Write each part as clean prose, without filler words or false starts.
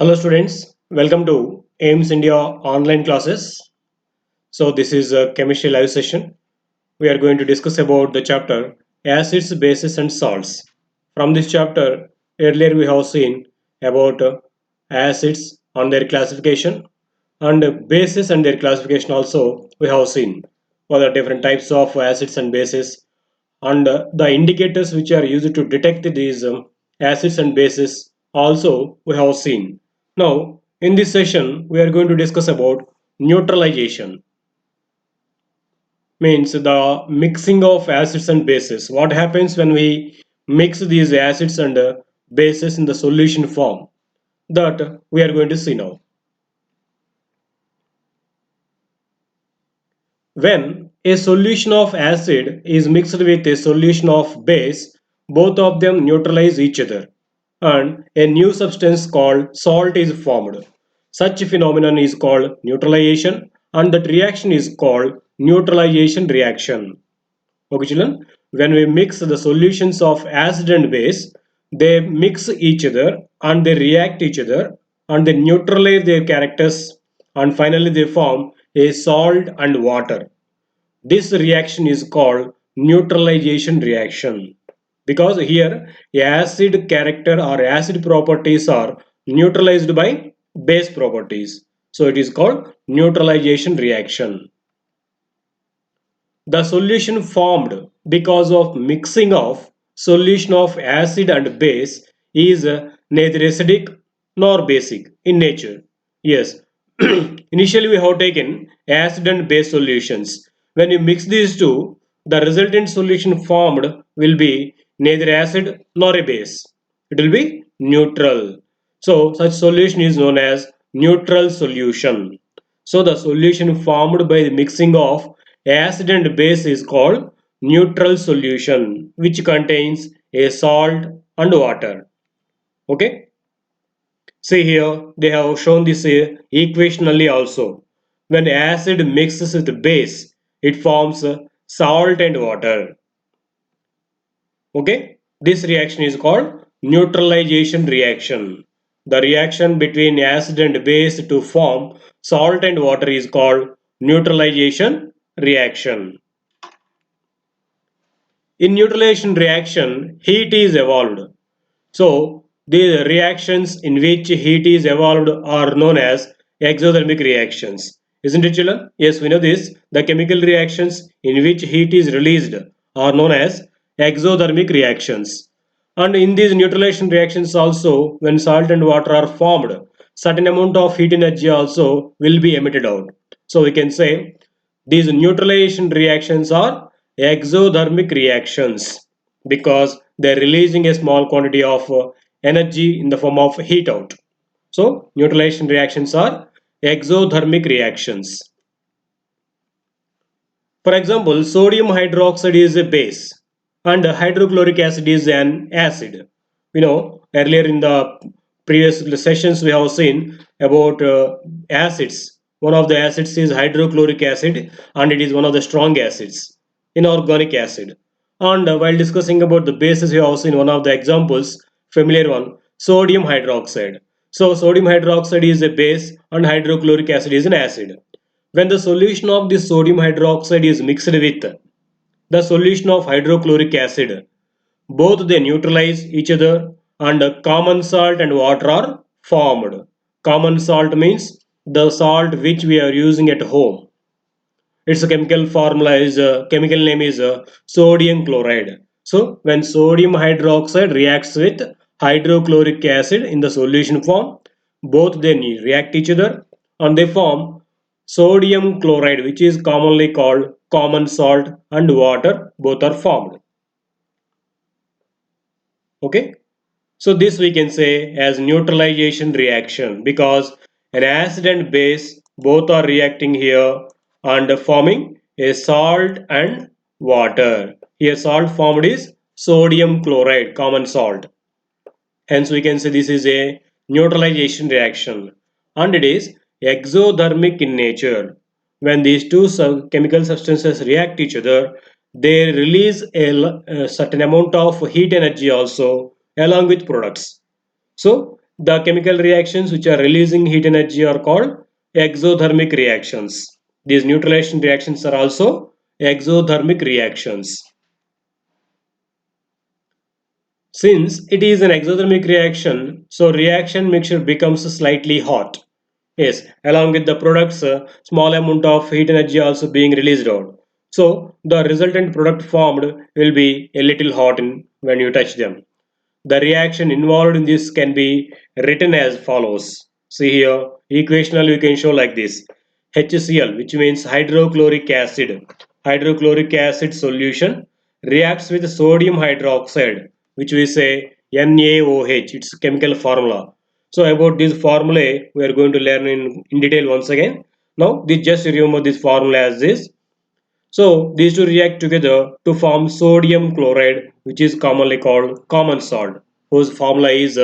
Hello students, welcome to AIMS India online classes. So this is a chemistry live session. We are going to discuss about the chapter acids, bases and salts. From this chapter, earlier we have seen about acids and their classification and bases and their classification also we have seen for the different types of acids and bases and the indicators which are used to detect these acids and bases also we have seen. Now in this session we are going to discuss about neutralization, means the mixing of acids and bases. What happens when we mix these acids and bases in the solution form, that we are going to see now. When a solution of acid is mixed with a solution of base, both of them neutralize each other and a new substance called salt is formed. Such phenomenon is called neutralization and that reaction is called neutralization reaction. Okay, children, when we mix the solutions of acid and base, they mix each other and they react each other and they neutralize their characters and finally they form a salt and water. This reaction is called neutralization reaction because here acid character or acid properties are neutralized by base properties. So it is called neutralization reaction. The solution formed because of mixing of solution of acid and base is neither acidic nor basic in nature. Yes, initially we have taken acid and base solutions. When you mix these two, the resultant solution formed will be neither acid nor a base. It will be neutral. So such solution is known as neutral solution. So the solution formed by the mixing of acid and base is called neutral solution, which contains a salt and water. Okay. See here, they have shown this equationally also. When acid mixes with base, it forms salt and water. Okay, this reaction is called neutralization reaction. The reaction between acid and base to form salt and water is called neutralization reaction. In neutralization reaction, heat is evolved. So, the reactions in which heat is evolved are known as exothermic reactions. Isn't it, children? Yes, we know this. The chemical reactions in which heat is released are known as exothermic reactions. And in these neutralization reactions also, when salt and water are formed, certain amount of heat energy also will be emitted out. So we can say these neutralization reactions are exothermic reactions because they're releasing a small quantity of energy in the form of heat out. So neutralization reactions are exothermic reactions. For example, sodium hydroxide is a base and hydrochloric acid is an acid. Earlier in the previous sessions we have seen about acids. One of the acids is hydrochloric acid and it is one of the strong acids, inorganic acid. And while discussing about the bases, we have seen one of the examples, familiar one, sodium hydroxide. So sodium hydroxide is a base and hydrochloric acid is an acid. When the solution of this sodium hydroxide is mixed with the solution of hydrochloric acid, both they neutralize each other and common salt and water are formed. Common salt means the salt which we are using at home. Its chemical formula is chemical name is sodium chloride. So when sodium hydroxide reacts with hydrochloric acid in the solution form, both they react each other and they form sodium chloride, which is commonly called common salt, and water, both are formed. Okay, so this we can say as neutralization reaction because an acid and base both are reacting here and forming a salt and water. Here salt formed is sodium chloride, common salt. Hence we can say this is a neutralization reaction and it is exothermic in nature. When these two chemical substances react each other, they release a certain amount of heat energy also along with products. So The chemical reactions which are releasing heat energy are called exothermic reactions. These neutralization reactions are also exothermic reactions. Since it is an exothermic reaction, so reaction mixture becomes slightly hot. Yes, along with the products, small amount of heat energy also being released out. So the resultant product formed will be a little hot when you touch them. The reaction involved in this can be written as follows. See here, equational we can show like this. HCl, which means hydrochloric acid. Hydrochloric acid solution reacts with sodium hydroxide, which we say NaOH. It's chemical formula. So about this formula, we are going to learn in detail once again. Now, this just remember this formula as this. So these two react together to form sodium chloride, which is commonly called common salt, whose formula is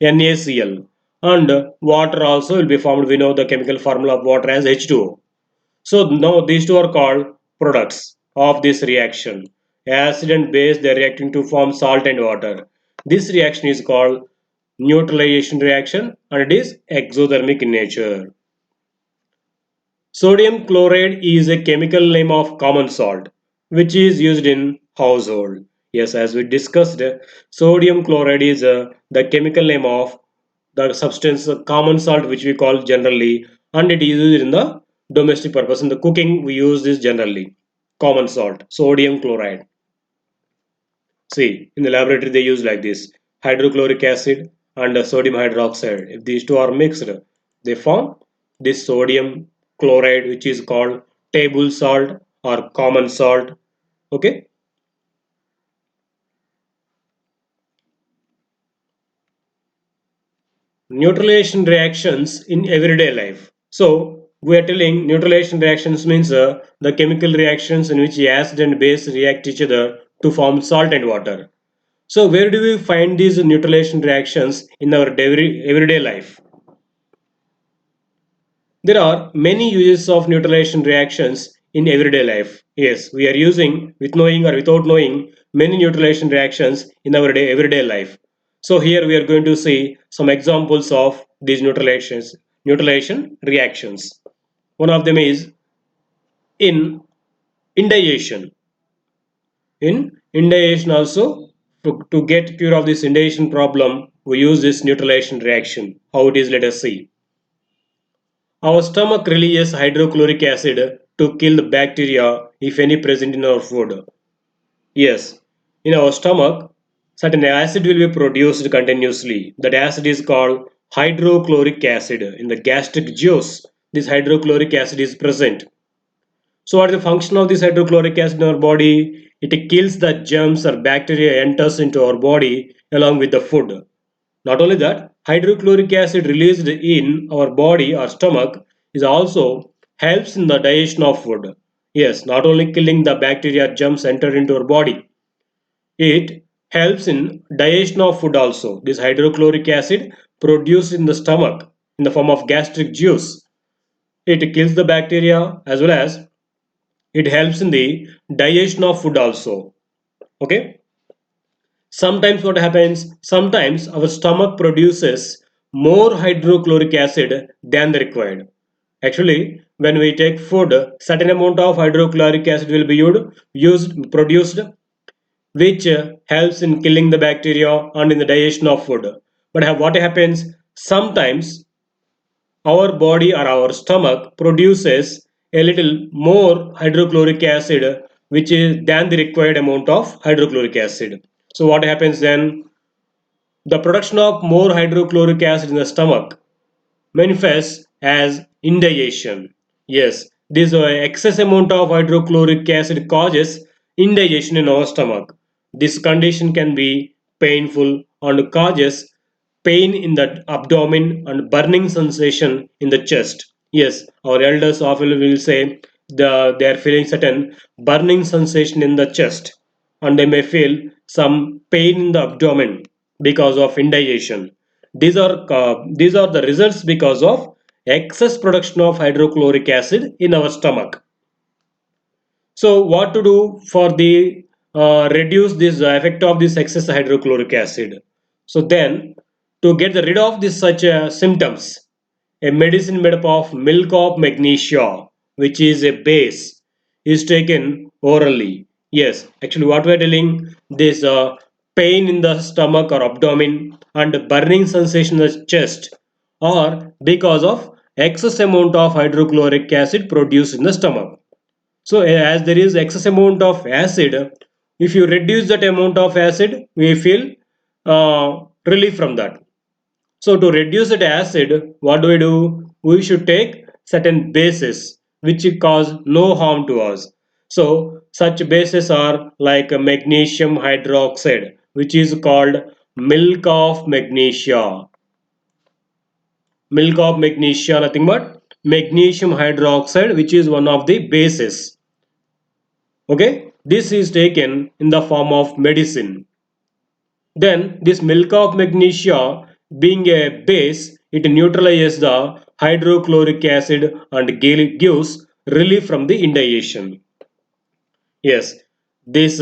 NaCl. And water also will be formed. We know the chemical formula of water as H2O. So now these two are called products of this reaction. Acid and base, they are reacting to form salt and water. This reaction is called neutralization reaction and it is exothermic in nature. Sodium chloride is a chemical name of common salt, which is used in household. Yes, as we discussed, sodium chloride is the chemical name of the substance common salt, which we call generally, and it is used in the domestic purpose. In the cooking, we use this generally. Common salt, sodium chloride. See, in the laboratory, they use like this hydrochloric acid and sodium hydroxide. If these two are mixed, they form this sodium chloride, which is called table salt or common salt. Okay, neutralization reactions in everyday life. So, we are telling neutralization reactions means the chemical reactions in which acid and base react each other to form salt and water. So, where do we find these neutralization reactions in our everyday life? There are many uses of neutralization reactions in everyday life. Yes, we are using, with knowing or without knowing, many neutralization reactions in our everyday life. So here we are going to see some examples of these neutralization reactions. One of them is in indiation. In indiation also, to get cure of this indiation problem, we use this neutralization reaction. How it is, let us see. Our stomach releases hydrochloric acid to kill the bacteria if any present in our food. Yes, in our stomach, certain acid will be produced continuously. That acid is called hydrochloric acid. In the gastric juice, this hydrochloric acid is present. So, what is the function of this hydrochloric acid in our body? It kills the germs or bacteria enters into our body along with the food. Not only that, hydrochloric acid released in our body or stomach is also helps in the digestion of food. Yes, not only killing the bacteria germs enter into our body, it helps in digestion of food also. This hydrochloric acid produced in the stomach in the form of gastric juice. It kills the bacteria as well as it helps in the digestion of food also. Okay. Sometimes what happens? Sometimes our stomach produces more hydrochloric acid than the required. Actually, when we take food, certain amount of hydrochloric acid will be produced, which helps in killing the bacteria and in the digestion of food. But what happens? Sometimes our body or our stomach produces a little more hydrochloric acid, which is than the required amount of hydrochloric acid. So what happens then? The production of more hydrochloric acid in the stomach manifests as indigestion. Yes, this excess amount of hydrochloric acid causes indigestion in our stomach. This condition can be painful and causes pain in the abdomen and burning sensation in the chest. Yes, our elders often will say they are feeling certain burning sensation in the chest and they may feel some pain in the abdomen because of indigestion. These are the results because of excess production of hydrochloric acid in our stomach. So what to do for the reduce this effect of this excess hydrochloric acid? So then To get rid of this such symptoms, a medicine made up of milk of magnesia, which is a base, is taken orally. Yes, actually, what we're telling this pain in the stomach or abdomen and burning sensation in the chest, or because of excess amount of hydrochloric acid produced in the stomach. So, as there is excess amount of acid, if you reduce that amount of acid, we feel relief from that. So to reduce that acid, what do we do? We should take certain bases which cause no harm to us. So such bases are like magnesium hydroxide, which is called milk of magnesia. Milk of magnesia, nothing but magnesium hydroxide, which is one of the bases. Okay, this is taken in the form of medicine. Then this milk of magnesia being a base, it neutralizes the hydrochloric acid and gives relief from the indigestion. Yes, this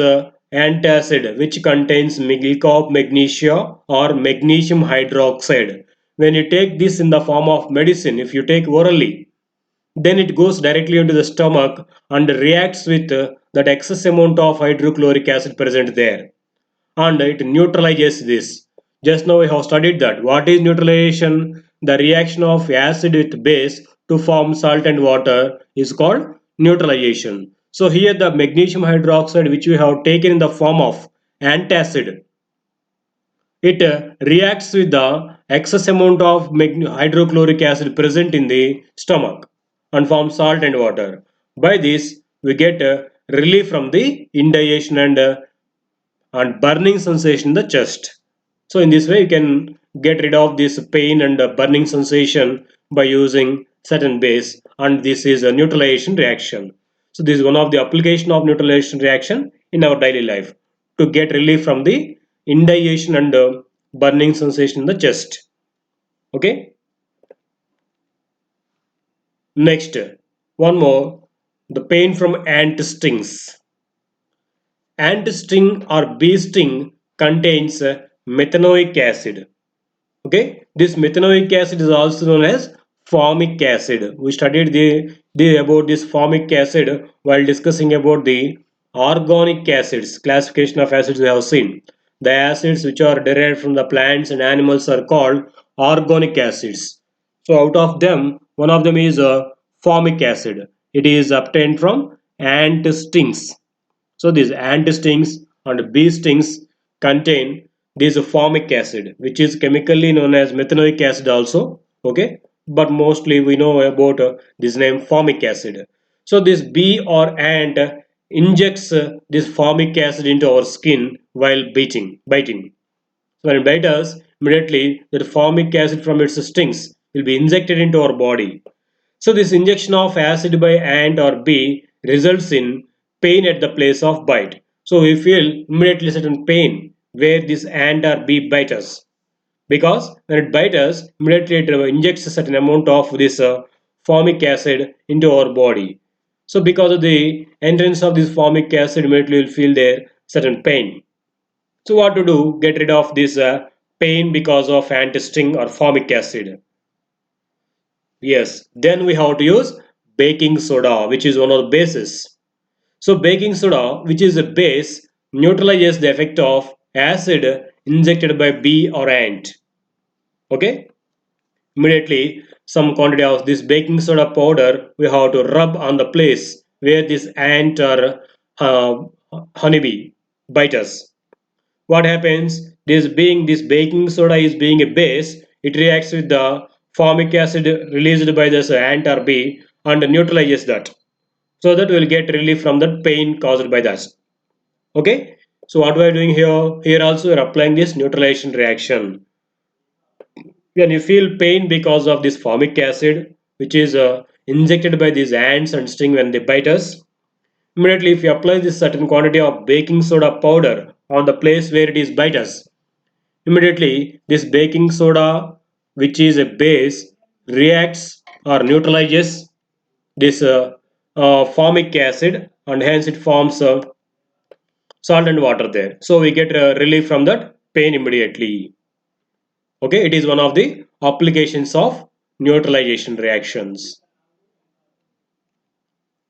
antacid which contains milk of magnesia or magnesium hydroxide. When you take this in the form of medicine, if you take orally, then it goes directly into the stomach and reacts with that excess amount of hydrochloric acid present there, and it neutralizes this. Just now we have studied that. What is neutralization? The reaction of acid with base to form salt and water is called neutralization. So here the magnesium hydroxide which we have taken in the form of antacid, it reacts with the excess amount of hydrochloric acid present in the stomach and forms salt and water. By this we get relief from the indigestion and burning sensation in the chest. So in this way you can get rid of this pain and burning sensation by using certain base, and this is a neutralization reaction. So this is one of the application of neutralization reaction in our daily life to get relief from the indigestion and burning sensation in the chest. Okay. Next, one more, the pain from ant stings. Ant sting or bee sting contains methanoic acid. Okay, this methanoic acid is also known as formic acid. We studied about this formic acid while discussing about the organic acids. Classification of acids we have seen. The acids which are derived from the plants and animals are called organic acids. So out of them, one of them is formic acid. It is obtained from ant stings. So these ant stings and bee stings contain this formic acid, which is chemically known as methanoic acid also. Okay, but mostly we know about this name formic acid. So this bee or ant injects this formic acid into our skin while biting. So when it bites us, immediately the formic acid from its stings will be injected into our body. So this injection of acid by ant or bee results in pain at the place of bite. So we feel immediately certain pain where this ant or bee bite us, because when it bites us, immediately it injects a certain amount of this formic acid into our body. So because of the entrance of this formic acid, immediately we'll feel there certain pain. So what to do? Get rid of this pain because of ant sting or formic acid. Yes, then we have to use baking soda, which is one of the bases. So baking soda, which is a base, neutralizes the effect of acid injected by bee or ant. Okay, immediately some quantity of this baking soda powder we have to rub on the place where this ant or uh, honeybee bite us. What happens? This baking soda is being a base, it reacts with the formic acid released by this ant or bee and neutralizes that, so that we will get relief from the pain caused by that. Okay, so what we are doing here? Here also we are applying this neutralization reaction. When you feel pain because of this formic acid, which is injected by these ants and sting when they bite us, immediately if you apply this certain quantity of baking soda powder on the place where it is bite us, immediately this baking soda, which is a base, reacts or neutralizes this formic acid, and hence it forms salt and water there. So we get relief from that pain immediately. Okay, it is one of the applications of neutralization reactions.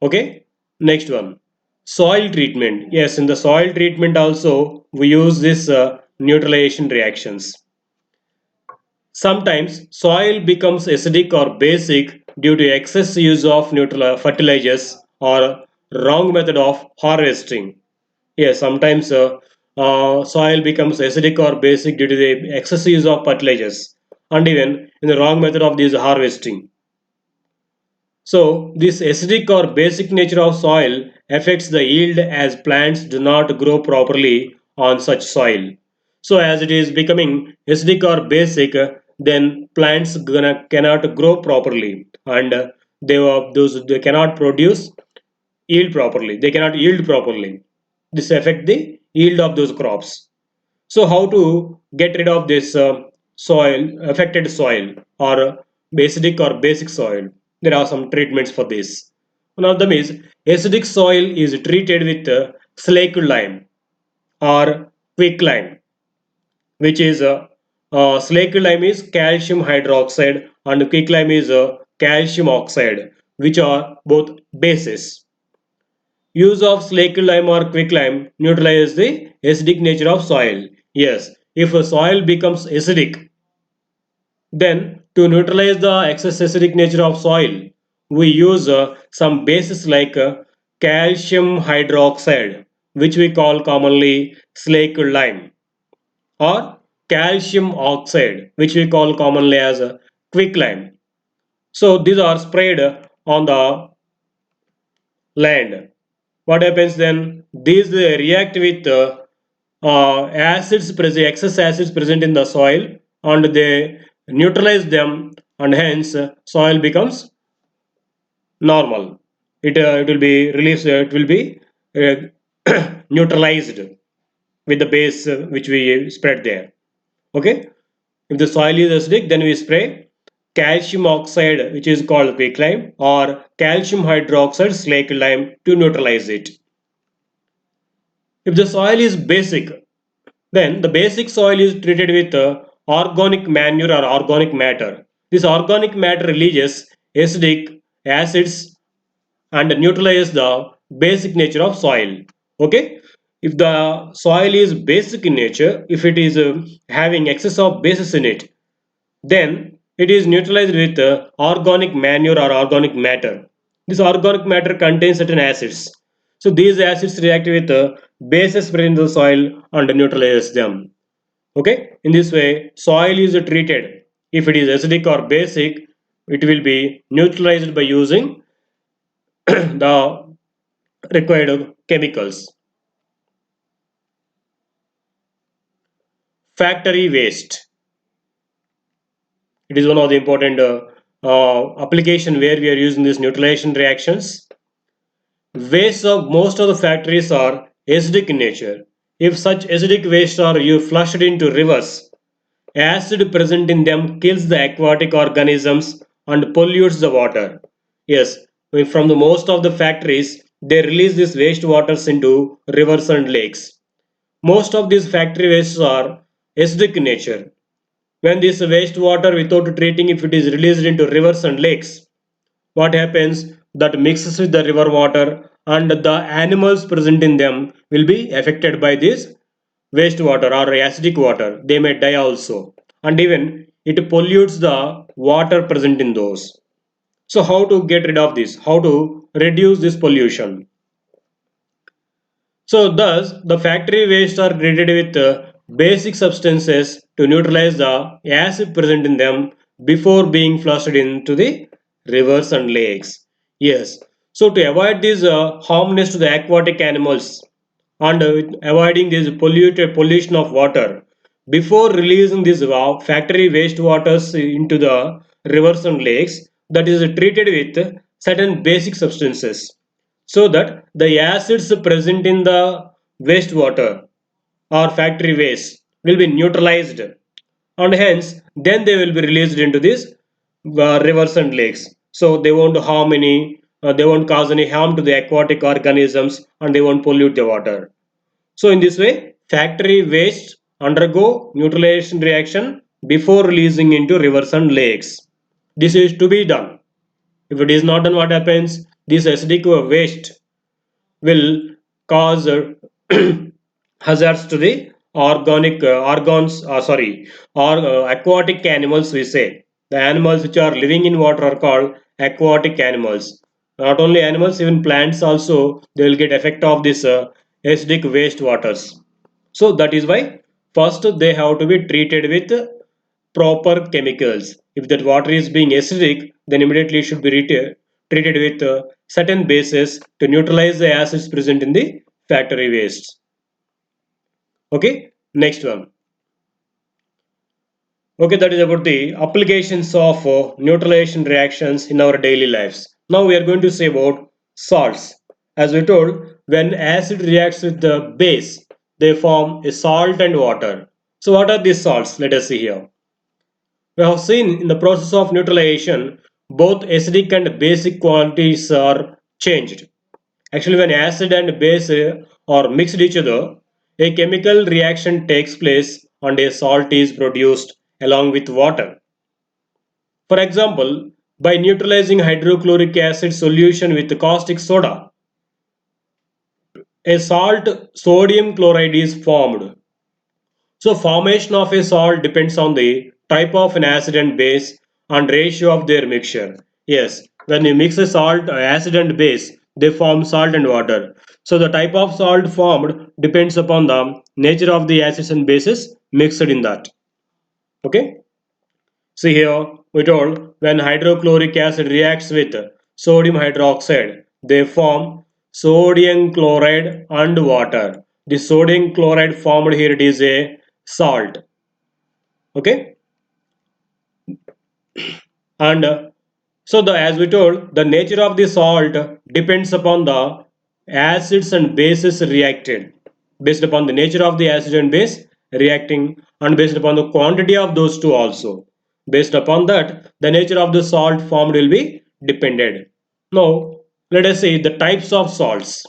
Okay, next one, soil treatment. Yes, in the soil treatment also we use this neutralization reactions. Sometimes soil becomes acidic or basic due to excess use of neutral fertilizers or wrong method of harvesting. Yes, sometimes soil becomes acidic or basic due to the excess use of fertilizers and even in the wrong method of this harvesting. So, this acidic or basic nature of soil affects the yield as plants do not grow properly on such soil. So, as it is becoming acidic or basic, then plants cannot grow properly and they cannot produce yield properly. They cannot yield properly. This affect the yield of those crops. So how to get rid of this affected soil or acidic or basic soil? There are some treatments for this. One of them is acidic soil is treated with slaked lime or quick lime, which is slaked lime is calcium hydroxide and quick lime is calcium oxide, which are both bases. Use of slaked lime or quicklime neutralizes the acidic nature of soil. Yes, if a soil becomes acidic, then to neutralize the excess acidic nature of soil, we use some bases like calcium hydroxide, which we call commonly slaked lime, or calcium oxide, which we call commonly as quicklime. So these are sprayed on the land. What happens then? These react with excess acids present in the soil, and they neutralize them, and hence soil becomes normal. It will be released. It will be neutralized with the base which we spread there. Okay. If the soil is acidic, then we spray calcium oxide, which is called quicklime, or calcium hydroxide slaked lime to neutralize it. If the soil is basic, then the basic soil is treated with organic manure or organic matter. This organic matter releases acidic acids and neutralizes the basic nature of soil. Okay, if the soil is basic in nature, if it is having excess of bases in it, then it is neutralized with organic manure or organic matter. This organic matter contains certain acids. So these acids react with bases present in the soil and neutralizes them. Okay, in this way, soil is treated. If it is acidic or basic, it will be neutralized by using the required chemicals. Factory waste. It is one of the important application where we are using these neutralization reactions. Wastes of most of the factories are acidic in nature. If such acidic wastes are you flushed into rivers, acid present in them kills the aquatic organisms and pollutes the water. Yes, from the most of the factories, they release these waste waters into rivers and lakes. Most of these factory wastes are acidic in nature. When this wastewater without treating, if it is released into rivers and lakes, what happens? That mixes with the river water and the animals present in them will be affected by this wastewater or acidic water. They may die also, and even it pollutes the water present in those. So how to get rid of this? How to reduce this pollution? So thus the factory waste are treated with basic substances to neutralize the acid present in them before being flushed into the rivers and lakes. Yes. So to avoid this harmness to the aquatic animals and avoiding this pollution of water, before releasing these factory wastewaters into the rivers and lakes, that is treated with certain basic substances so that the acids present in the wastewater or factory waste will be neutralized, and hence then they will be released into these rivers and lakes, so they won't cause any harm to the aquatic organisms and they won't pollute the water. So in this way factory waste undergo neutralization reaction before releasing into rivers and lakes. This is to be done. If it is not done, what happens? This acidic waste will cause hazards to the organic organs, or aquatic animals. We say the animals which are living in water are called aquatic animals. Not only animals, even plants also they will get effect of this acidic waste waters. So that is why first they have to be treated with proper chemicals. If that water is being acidic, then immediately it should be treated with certain bases to neutralize the acids present in the factory wastes. Okay, next one. Okay, that is about the applications of neutralization reactions in our daily lives. Now we are going to say about salts. As we told, when acid reacts with the base, they form a salt and water. So what are these salts? Let us see here. We have seen in the process of neutralization, both acidic and basic qualities are changed. Actually, when acid and base are mixed each other, a chemical reaction takes place and a salt is produced along with water. For example, by neutralizing hydrochloric acid solution with caustic soda, a salt sodium chloride is formed. So formation of a salt depends on the type of an acid and base and ratio of their mixture. Yes, when you mix a salt, acid and base, they form salt and water. So the type of salt formed depends upon the nature of the acids and bases mixed in that. Okay. See here, we told when hydrochloric acid reacts with sodium hydroxide, they form sodium chloride and water. The sodium chloride formed here, it is a salt. Okay, and so the as we told, the nature of the salt depends upon the acids and bases reacted. Based upon the nature of the acid and base reacting, and based upon the quantity of those two also. Based upon that, the nature of the salt formed will be dependent. Now, let us see the types of salts.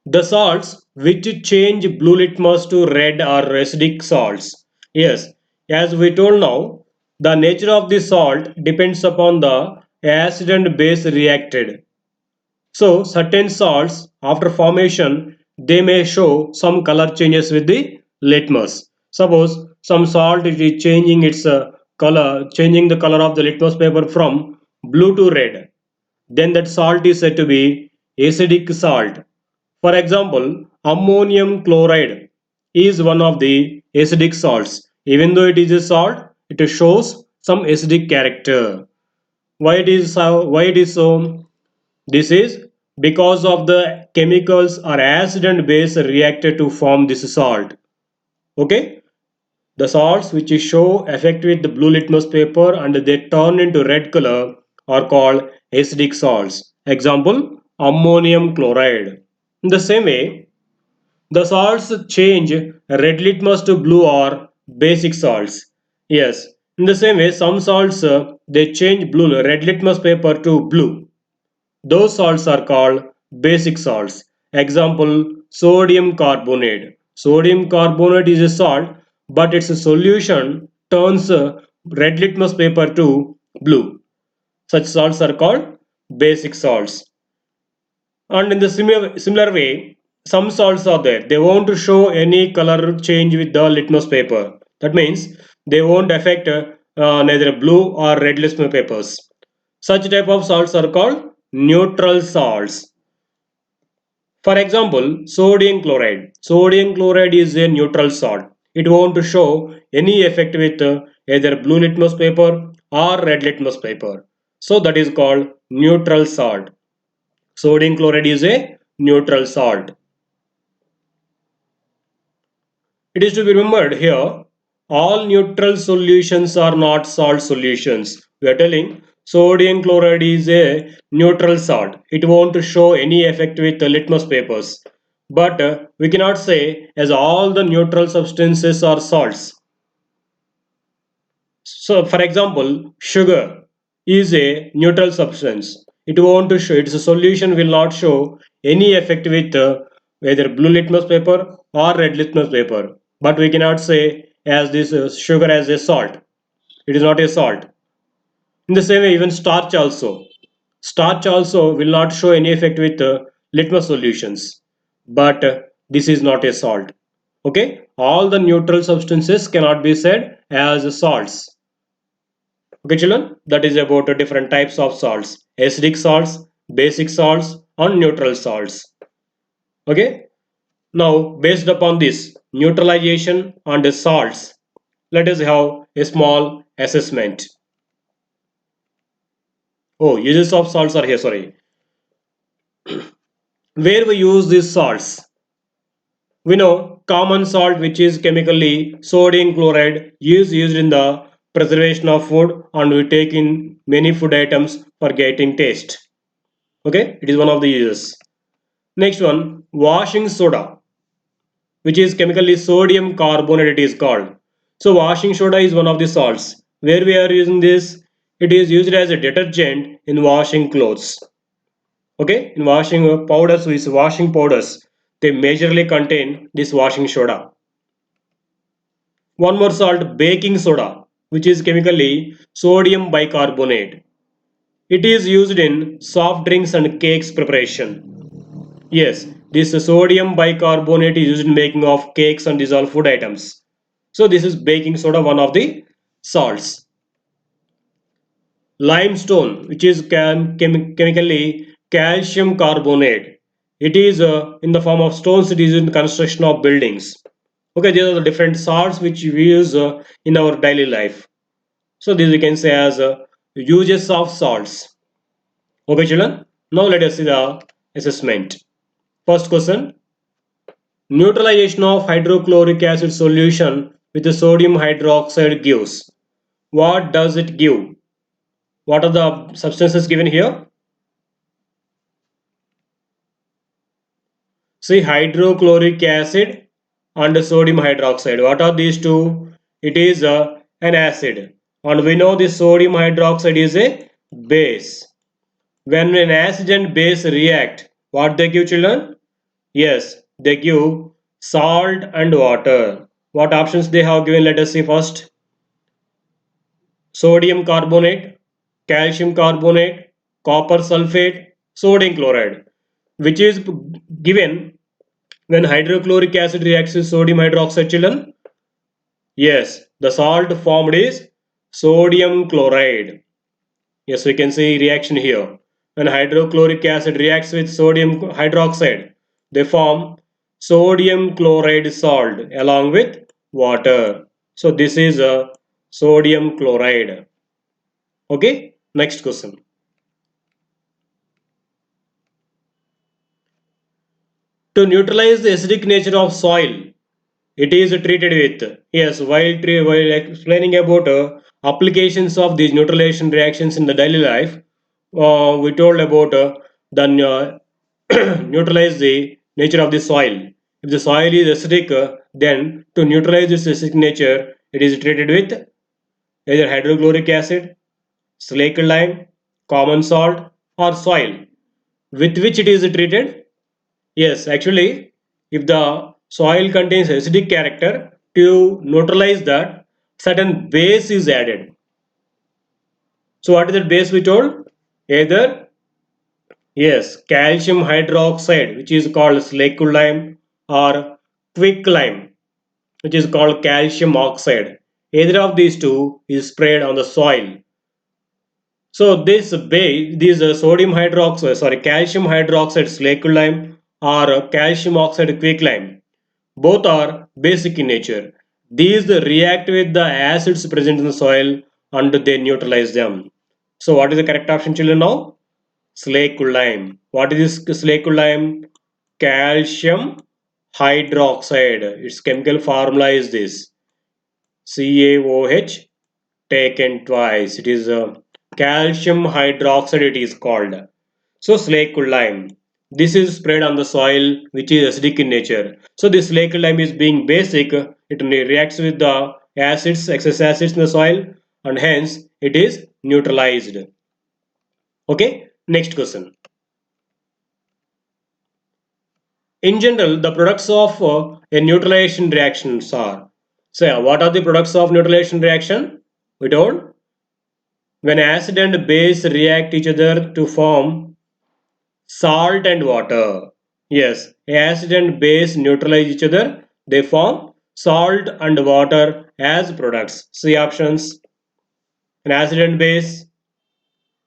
The salts which change blue litmus to red are acidic salts. Yes, as we told now, the nature of the salt depends upon the acid and base reacted. So certain salts after formation they may show some color changes with the litmus. Suppose some salt is changing its color, changing the color of the litmus paper from blue to red. Then that salt is said to be acidic salt. For example, ammonium chloride is one of the acidic salts. Even though it is a salt, it shows some acidic character. Why it is so? This is because of the chemicals or acid and base reacted to form this salt. Okay, the salts which show effect with the blue litmus paper and they turn into red color are called acidic salts. Example, ammonium chloride. In the same way, the salts change red litmus to blue or basic salts. Yes, in the same way, some salts they change blue red litmus paper to blue. Those salts are called basic salts. Example, sodium carbonate. Sodium carbonate is a salt, but its solution turns red litmus paper to blue. Such salts are called basic salts. And in the similar way, some salts are there. They won't show any color change with the litmus paper. That means they won't affect neither blue or red litmus papers. Such type of salts are called neutral salts. For example, sodium chloride. Sodium chloride is a neutral salt. It won't show any effect with either blue litmus paper or red litmus paper. So that is called neutral salt. Sodium chloride is a neutral salt. It is to be remembered here, all neutral solutions are not salt solutions. We are telling sodium chloride is a neutral salt. It won't show any effect with the litmus papers. But we cannot say as all the neutral substances are salts. So, for example, sugar is a neutral substance. It won't show, its solution will not show any effect with either blue litmus paper or red litmus paper. But we cannot say as this sugar as a salt. It is not a salt. In the same way, even starch also. Starch also will not show any effect with litmus solutions. But this is not a salt. Okay, all the neutral substances cannot be said as salts. Okay, children, that is about different types of salts: acidic salts, basic salts, and neutral salts. Okay, now based upon this neutralization and the salts, let us have a small assessment. Oh, uses of salts are here. Sorry, where we use these salts. We know common salt, which is chemically sodium chloride, is used in the preservation of food, and we take in many food items for getting taste. Okay, it is one of the uses. Next one, washing soda, which is chemically sodium carbonate, it is called. So washing soda is one of the salts. Where we are using this, it is used as a detergent in washing clothes. Okay, in washing powders, with washing powders, they majorly contain this washing soda. One more salt, baking soda, which is chemically sodium bicarbonate. It is used in soft drinks and cakes preparation. Yes, this sodium bicarbonate is used in making of cakes and these all food items. So this is baking soda, one of the salts. Limestone, which is chemically calcium carbonate. It is in the form of stones. It is in construction of buildings. Okay, these are the different salts which we use in our daily life. So this we can say as uses of salts. Okay, children. Now let us see the assessment. First question: neutralization of hydrochloric acid solution with the sodium hydroxide gives. What does it give? What are the substances given here? See, hydrochloric acid and sodium hydroxide. What are these two? It is an acid. And we know the sodium hydroxide is a base. When an acid and base react, what they give, children? Yes, they give salt and water. What options they have given? Let us see first. Sodium carbonate, calcium carbonate, copper sulfate, sodium chloride. Which is given when hydrochloric acid reacts with sodium hydroxide, children? Yes, the salt formed is sodium chloride. Yes, we can see reaction here. When hydrochloric acid reacts with sodium hydroxide, they form sodium chloride salt along with water. So this is a sodium chloride. Okay, next question. To neutralize the acidic nature of soil, it is treated with. Yes, while explaining about applications of these neutralization reactions in the daily life, we told about the neutralize the nature of the soil. If the soil is acidic, then to neutralize this acidic nature, it is treated with either hydrochloric acid, slaked lime, common salt, or soil. With which it is treated? Yes, actually, if the soil contains acidic character, to neutralize that, certain base is added. So what is that base we told? Either, yes, calcium hydroxide, which is called slaked lime, or quicklime, which is called calcium oxide. Either of these two is sprayed on the soil. So this base, these sodium hydroxide, sorry, calcium hydroxide slaked lime or calcium oxide quicklime, both are basic in nature. These react with the acids present in the soil and they neutralize them. So what is the correct option, children? Now slaked lime. What is this slaked lime? Calcium hydroxide. Its chemical formula is this: CaOH taken twice. It is calcium hydroxide. It is called. So slaked lime. This is spread on the soil which is acidic in nature. So this slaked lime is being basic. It reacts with the acids, excess acids in the soil, and hence it is neutralized. Okay. Next question. In general, the products of a neutralization reactions are So what are the products of neutralization reaction? We told when acid and base react each other to form salt and water. Yes, acid and base neutralize each other. They form salt and water as products. See options. An acid and base,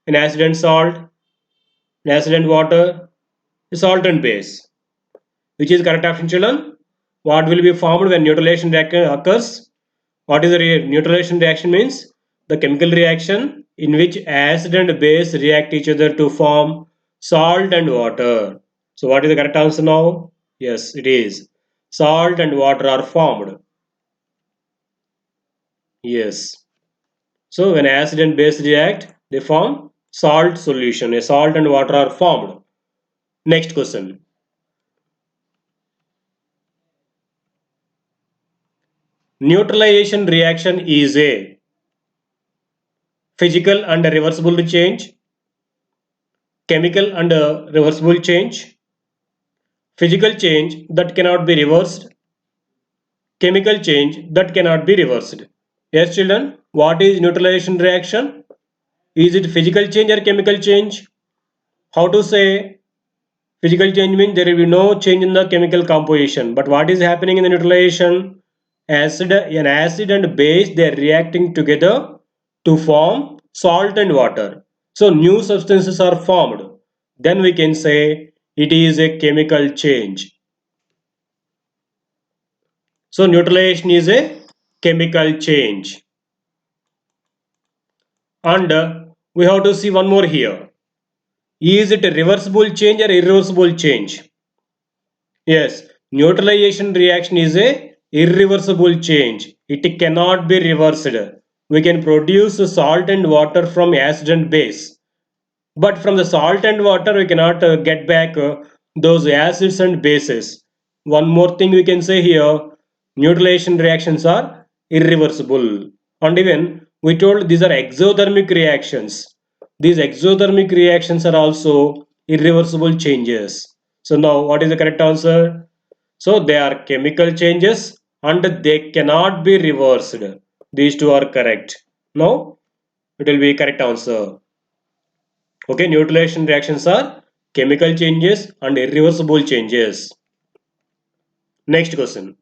an acid and salt, an acid and water, a salt and base. Which is correct option, children? What will be formed when neutralization reaction occurs? What is the neutralization reaction means? The chemical reaction in which acid and base react each other to form salt and water. So what is the correct answer now? Yes, it is. Salt and water are formed. Yes. So when acid and base react, they form salt solution. A salt and water are formed. Next question. Neutralization reaction is a physical and reversible change, chemical and reversible change, physical change that cannot be reversed, chemical change that cannot be reversed. Yes, children, what is neutralization reaction? Is it physical change or chemical change? How to say physical change means there will be no change in the chemical composition. But what is happening in the neutralization? An acid and base they are reacting together to form salt and water. So new substances are formed. Then we can say it is a chemical change. So neutralization is a chemical change. And we have to see one more here. Is it a reversible change or irreversible change? Yes, neutralization reaction is a irreversible change. It cannot be reversed. We can produce salt and water from acid and base. But from the salt and water, we cannot get back those acids and bases. One more thing we can say here, neutralization reactions are irreversible. And even we told these are exothermic reactions. These exothermic reactions are also irreversible changes. So now what is the correct answer? So they are chemical changes and they cannot be reversed. These two are correct. Now it will be correct answer. Okay, neutralization reactions are chemical changes and irreversible changes. Next question.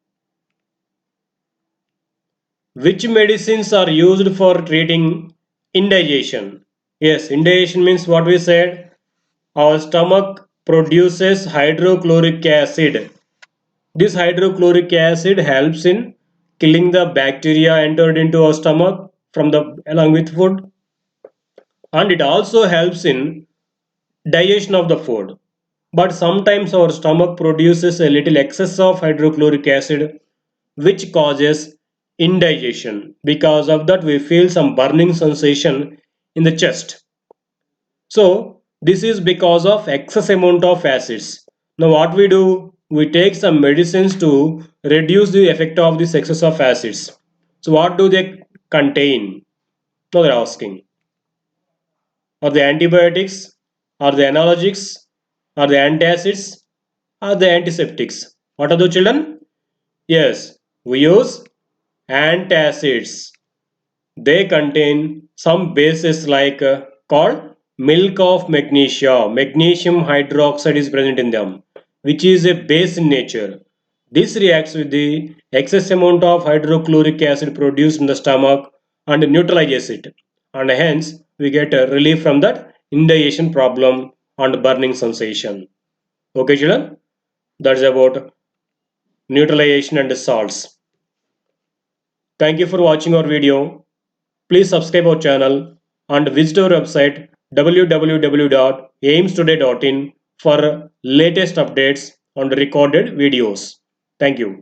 Which medicines are used for treating indigestion? Yes, indigestion means what we said. Our stomach produces hydrochloric acid. This hydrochloric acid helps in killing the bacteria entered into our stomach from the along with food, and it also helps in digestion of the food. But sometimes our stomach produces a little excess of hydrochloric acid which causes indigestion. Because of that we feel some burning sensation in the chest. So this is because of excess amount of acids. Now what we do? We take some medicines to reduce the effect of this excess of acids. So what do they contain? Now they're asking. Are they antibiotics? Are they analgesics? Are they antacids? Are they antiseptics? What are those, children? Yes, we use antacids. They contain some bases like called milk of magnesia. Magnesium hydroxide is present in them, which is a base in nature. This reacts with the excess amount of hydrochloric acid produced in the stomach and neutralizes it. And hence, we get a relief from that indigestion problem and burning sensation. Okay, children? That's about neutralization and salts. Thank you for watching our video. Please subscribe our channel and visit our website www.aimstoday.in for latest updates on recorded videos. Thank you.